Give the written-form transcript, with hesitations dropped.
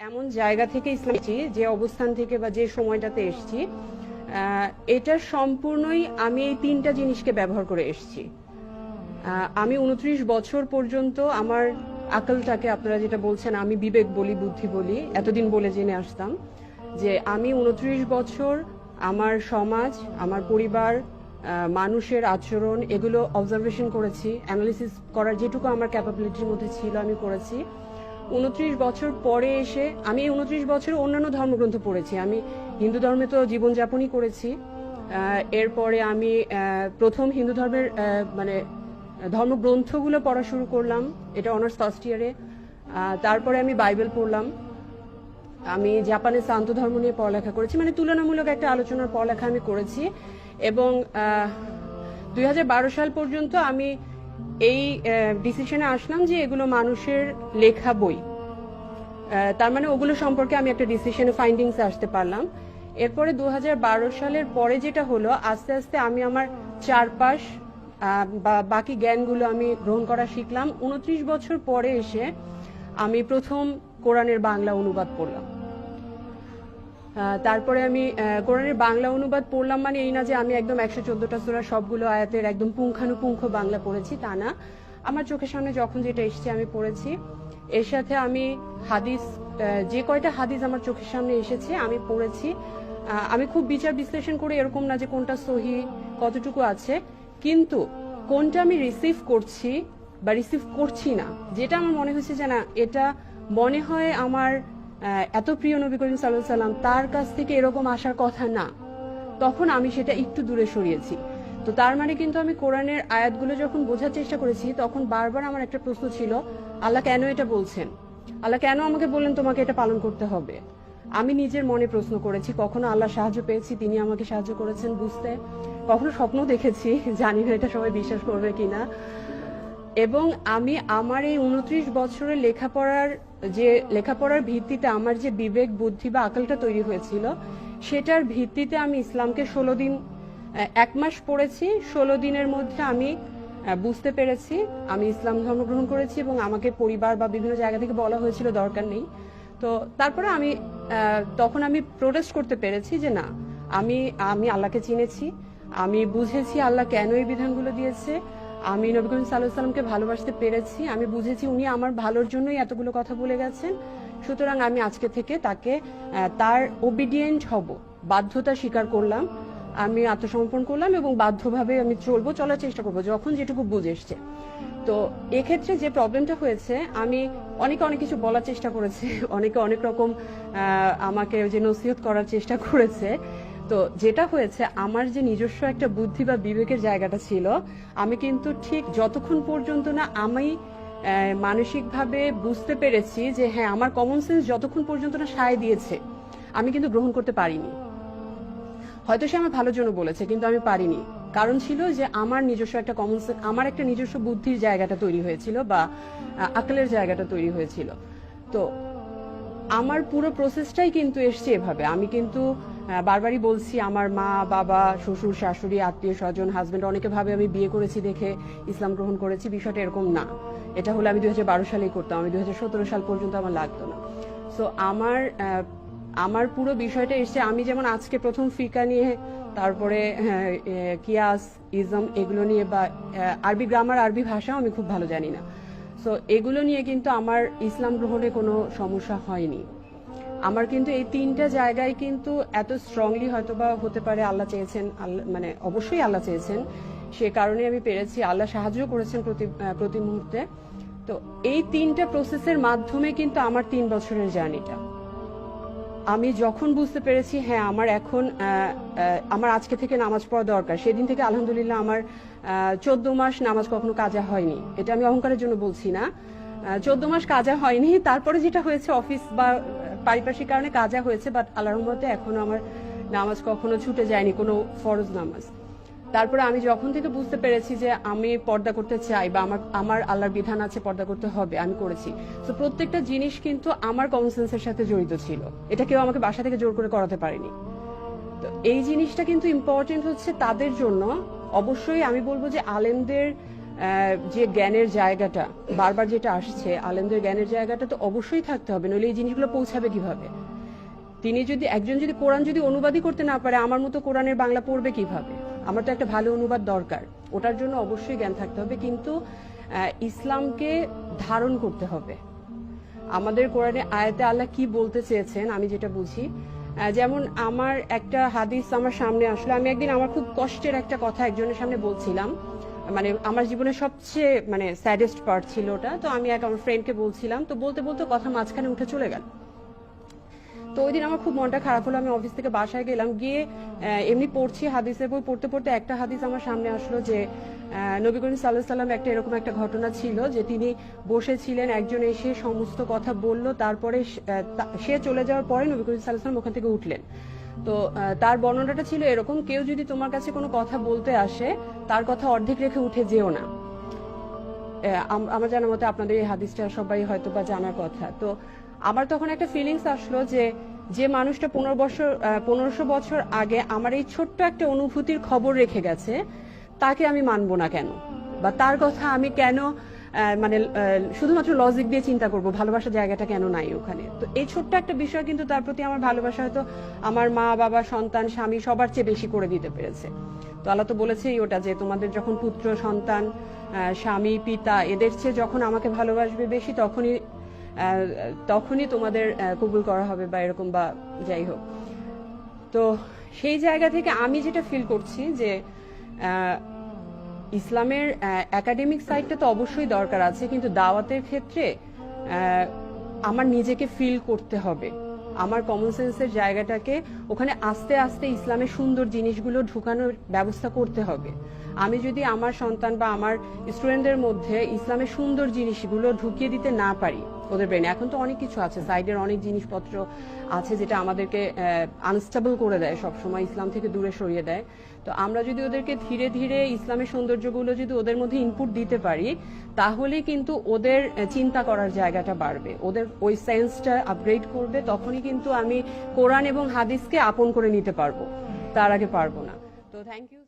এমন জায়গা থেকে ইসলাম যে অবস্থান থেকে বা যে সময়টাতে এসেছি, এটা সম্পূর্ণই আমি এই তিনটা জিনিসকে ব্যবহার করে এসেছি। আমি 29 বছর পর্যন্ত আমার আকলটাকে, আপনারা যেটা বলছেন আমি বিবেক বলি, বুদ্ধি বলি, এতদিন বলে জেনে আসতাম যে আমি 29 বছর আমার সমাজ, আমার পরিবার, মানুষের আচরণ, এগুলো অবজারভেশন করেছি, অ্যানালিসিস করার যেটুকু আমার ক্যাপাবিলিটির মধ্যে ছিল আমি করেছি। 29 বছর পরে এসে আমি এই 29 বছরে অন্যান্য ধর্মগ্রন্থ পড়েছি। আমি হিন্দু ধর্মে তো জীবনযাপনই করেছি। এরপরে আমি প্রথম হিন্দু ধর্মের মানে ধর্মগ্রন্থগুলো পড়া শুরু করলাম, এটা অনার্স ফার্স্ট ইয়ারে। তারপরে আমি বাইবেল পড়লাম। আমি জাপানে শান্ত ধর্ম নিয়ে পড়ালেখা করেছি, মানে তুলনামূলক একটা আলোচনার পড়ালেখা আমি করেছি। এবং 2012 সাল পর্যন্ত আমি এই ডিসিশনে আসলাম যে এগুলো মানুষের লেখা বই, তার মানে ওগুলো সম্পর্কে আমি একটা ডিসিশনে ফাইন্ডিংস আসতে পারলাম। এরপরে 2012 সালের পরে যেটা হলো, আস্তে আস্তে আমি আমার চারপাশ বা বাকি জ্ঞানগুলো আমি গ্রহণ করা শিখলাম। 29 বছর পরে এসে আমি প্রথম কোরআনের বাংলা অনুবাদ পড়লাম। তারপরে আমি কোরআনের বাংলা অনুবাদ পড়লাম, মানে এই না যে আমি একদম 114টা সূরা সবগুলো আয়াতের একদম পুঙ্খানুপুঙ্খ বাংলা পড়েছি, তা না। আমার চোখের সামনে যখন যেটা এসেছে আমি পড়েছি। এর সাথে আমি হাদিস, যে কয়টা হাদিস আমার চোখের সামনে এসেছে আমি পড়েছি। আমি খুব বিচার বিশ্লেষণ করে, এরকম না যে কোনটা সহি কতটুকু আছে, কিন্তু কোনটা আমি রিসিভ করছি বা রিসিভ করছি না, যেটা আমার মনে হয়েছে যে না, এটা মনে হয় আমার এত প্রিয় নবী করিম সাল্লাল্লাহু আলাইহি ওয়াসাল্লাম, তার কাছ থেকে এরকম আসার কথা না, তখন আমি সেটা একটু দূরে সরিয়েছি। তো তার মানে কিন্তু আমি কোরআনের আয়াতগুলো যখন বোঝার চেষ্টা করেছি, তখন বারবার আমার একটা প্রশ্ন ছিল, আল্লাহ কেন এটা বলছেন? আল্লাহ কেন আমাকে বললেন তোমাকে এটা পালন করতে হবে? আমি নিজের মনে প্রশ্ন করেছি। কখনো আল্লাহ সাহায্য পেয়েছি, তিনি আমাকে সাহায্য করেছেন বুঝতে। কখনো স্বপ্ন দেখেছি, জানি না এটা সবাই বিশ্বাস করবে কিনা। এবং আমি আমার এই 29 বছরের লেখাপড়ার ভিত্তিতে আমার যে বিবেক, বুদ্ধি বা আকলটা তৈরি হয়েছিল, সেটার ভিত্তিতে আমি ইসলামকে 16 দিন, 1 মাস পড়েছি। 16 দিনের মধ্যে আমি বুঝতে পেরেছি, আমি ইসলাম ধর্ম গ্রহণ করেছি। এবং আমাকে পরিবার বা বিভিন্ন জায়গা থেকে বলা হয়েছিল দরকার নেই। তো তারপরে আমি তখন আমি প্রোটেস্ট করতে পেরেছি যে না, আমি আল্লাহকে চিনেছি, আমি বুঝেছি আল্লাহ কেন এই বিধানগুলো দিয়েছে, আমি নবী করিম সাল্লাল্লাহু আলাইহি ওয়াসাল্লামকে ভালোবাসতে পেরেছি, আমি বুঝেছি উনি আমার ভালোর জন্যই এতগুলো কথা বলে গেছেন। সুতরাং আমি আজকে থেকে তাকে তার ওবিডিয়েন্ট হব, বাধ্যতা স্বীকার করলাম, আমি আত্মসমর্পণ করলাম এবং বাধ্যভাবে আমি চলার চেষ্টা করবো যখন যেটুকু বুঝে এসছে। তো এক্ষেত্রে যে প্রবলেমটা হয়েছে, আমি অনেকে অনেক কিছু বলার চেষ্টা করেছে, অনেকে অনেক রকম আমাকে যে নসিহত করার চেষ্টা করেছে। তো যেটা হয়েছে, আমার যে নিজস্ব একটা বুদ্ধি বা বিবেকের জায়গাটা ছিল, আমি কিন্তু ঠিক যতক্ষণ পর্যন্ত না আমি মানসিকভাবে বুঝতে পেরেছি যে হ্যাঁ, আমার কমন সেন্স যতক্ষণ পর্যন্ত না সায় দিয়েছে, আমি কিন্তু গ্রহণ করতে পারিনি। হয়তো সে আমার ভালোর জন্য বলেছে, কিন্তু আমি পারিনি। কারণ ছিল যে আমার নিজস্ব একটা কমন সেন্স, আমার একটা নিজস্ব বুদ্ধির জায়গাটা তৈরি হয়েছিল বা আকলের জায়গাটা তৈরি হয়েছিল। তো আমার পুরো প্রসেসটাই কিন্তু এসছে এভাবে। আমি কিন্তু বারবারই বলছি, আমার মা, বাবা, শ্বশুর, শাশুড়ি, আত্মীয় স্বজন, হাজবেন্ড, অনেকে ভাবে আমি বিয়ে করেছি দেখে ইসলাম গ্রহণ করেছি। বিষয়টা এরকম না। এটা হলে আমি 2012 সালেই করতাম, আমি 2017 সাল পর্যন্ত আমার লাগতো না। সো আমার পুরো বিষয়টা এসছে, আমি যেমন আজকে প্রথম ফিকা নিয়ে, তারপরে কিয়াস, ইজম এগুলো নিয়ে, বা আরবি গ্রামার, আরবি ভাষাও আমি খুব ভালো জানি না। সো এগুলো নিয়ে কিন্তু আমার ইসলাম গ্রহণে কোনো সমস্যা হয়নি। আমার কিন্তু এই তিনটা জায়গায় কিন্তু এত স্ট্রংলি হয়তোবা হতে পারে আল্লাহ চেয়েছেন, আল্লাহ মানে অবশ্যই আল্লাহ চেয়েছেন, সে কারণে আমি পেরেছি। আল্লাহ সাহায্য করেছেন প্রতি মুহূর্তে। তো এই তিনটা প্রসেসের মাধ্যমে কিন্তু আমার 3 বছরের জার্নিটা, আমি যখন বুঝতে পেরেছি হ্যাঁ আমার এখন আমার আজকে থেকে নামাজ পড়া দরকার, সেদিন থেকে আলহামদুলিল্লাহ আমার 14 মাস নামাজ কখনো কাজা হয়নি। এটা আমি অহংকারের জন্য বলছি না, 14 মাস কাজা হয়নি। তারপরে যেটা হয়েছে, অফিস বা পারিপার্শ্বিক কারণে কাজা হয়েছে, বাট আল্লাহর রহমতে এখনো আমার নামাজ কখনো ছুটে যায়নি, কোনো ফরজ নামাজ। তারপরে আমি যখন থেকে বুঝতে পেরেছি যে আমি পর্দা করতে চাই বা আমার আল্লাহর বিধান আছে, পর্দা করতে হবে, আমি করেছি। তো প্রত্যেকটা জিনিস কিন্তু আমার কমন সেন্সের সাথে জড়িত ছিল, এটা কেউ আমাকে বাসা থেকে জোর করে করাতে পারেনি। তো এই জিনিসটা কিন্তু ইম্পর্টেন্ট হচ্ছে তাদের জন্য। অবশ্যই আমি বলবো যে আলেমদের যে জ্ঞানের জায়গাটা বারবার যেটা আসছে, আলেমদের জ্ঞানের জায়গাটা তো অবশ্যই থাকতে হবে, নইলে এই জিনিসগুলো পৌঁছাবে কিভাবে? তিনি যদি একজন যদি কোরআন যদি অনুবাদই করতে না পারে, আমার মতো কোরআনের বাংলা পড়বে কিভাবে? আমার তো একটা ভালো অনুবাদ দরকার, ওটার জন্য অবশ্যই জ্ঞান থাকতে হবে। কিন্তু ইসলামকে ধারণ করতে হবে। আমাদের কোরআনে আয়াতে আল্লাহ কি বলতে চেয়েছেন আমি যেটা বুঝি, যেমন আমার একটা হাদিস আমার সামনে আসলো, আমি একদিন আমার খুব কষ্টের একটা কথা একজনের সামনে বলছিলাম, মানে আমার জীবনের সবচেয়ে মানে স্যাডেস্ট পার্ট ছিল ওটা। তো আমি আমার ফ্রেন্ডকে বলছিলাম, তো বলতে বলতে কথা মাঝখানে উঠে চলে গেল। তো ওই দিন আমার খুব মনটা খারাপ হলো। আমি অফিস থেকে বাসায় গেলাম, গিয়ে এমনি পড়ছি হাদিসের বই, পড়তে পড়তে একটা হাদিস আমার সামনে আসলো যে নবী করিম সাল্লাল্লাহু আলাইহি সাল্লাম একটা এরকম একটা ঘটনা ছিল যে তিনি বসেছিলেন, একজন এসে সমস্ত কথা বলল, তারপরে সে চলে যাওয়ার পরে নবী করিম সাল্লাল্লাহু আলাইহি সাল্লাম ওখান থেকে উঠলেন। তো তার বর্ণনাটা ছিল এরকম, কেউ যদি তোমার কাছে কোনো কথা বলতে আসে, তার কথা অর্ধেক রেখে উঠে যেও না। আমার জানার মতে আপনাদের এই হাদিসটা সবাই হয়তো বা জানার কথা। তো আমার তখন একটা ফিলিংস আসলো যে যে মানুষটা 1500 বছর আগে আমার এই ছোট্ট একটা অনুভূতির খবর রেখে গেছে, তাকে আমি মানবো না কেন? বা তার কথা আমি কেন মানে শুধুমাত্র লজিক দিয়ে চিন্তা করব? ভালোবাসার জায়গাটা কেন নাই ওখানে? তো এই ছোট্ট একটা বিষয় কিন্তু তার প্রতি আমার ভালোবাসা হয়তো আমার মা বাবা সন্তান স্বামী সবার চেয়ে বেশি করে দিতে পেরেছে। তো আল্লাহ তো বলেছেই ওটা যে তোমাদের যখন পুত্র সন্তান স্বামী পিতা এদের চেয়ে যখন আমাকে ভালোবাসবে বেশি, তখনই তোমাদের কবুল করা হবে বা এরকম বা যাই হোক। তো সেই জায়গা থেকে আমি যেটা ফিল করছি যে ইসলামের একাডেমিক সাইডটা তো অবশ্যই দরকার আছে, কিন্তু দাওয়াতের ক্ষেত্রে আমার নিজেকে ফিল করতে হবে, আমার কমন সেন্সের জায়গাটাকে ওখানে আস্তে আস্তে ইসলামের সুন্দর জিনিসগুলো ঢুকানোর ব্যবস্থা করতে হবে। আমি যদি আমার সন্তান বা আমার স্টুডেন্টদের মধ্যে ইসলামের সুন্দর জিনিসগুলো ঢুকিয়ে দিতে না পারি ওদের ব্রেনে, এখন তো অনেক কিছু আছে, সাইডের অনেক জিনিসপত্র আছে যেটা আমাদেরকে আনস্টেবল করে দেয়, সবসময় ইসলাম থেকে দূরে সরিয়ে দেয়। তো আমরা যদি ওদেরকে ধীরে ধীরে ইসলামের সৌন্দর্যগুলো যদি ওদের মধ্যে ইনপুট দিতে পারি, তাহলে কিন্তু ওদের চিন্তা করার জায়গাটা বাড়বে, ওদের ওই সেন্সটা আপগ্রেড করবে, তখনই কিন্তু আমি কোরআন এবং হাদিসকে আপন করে নিতে পারবো, তার আগে পারবো না। তো থ্যাংক ইউ।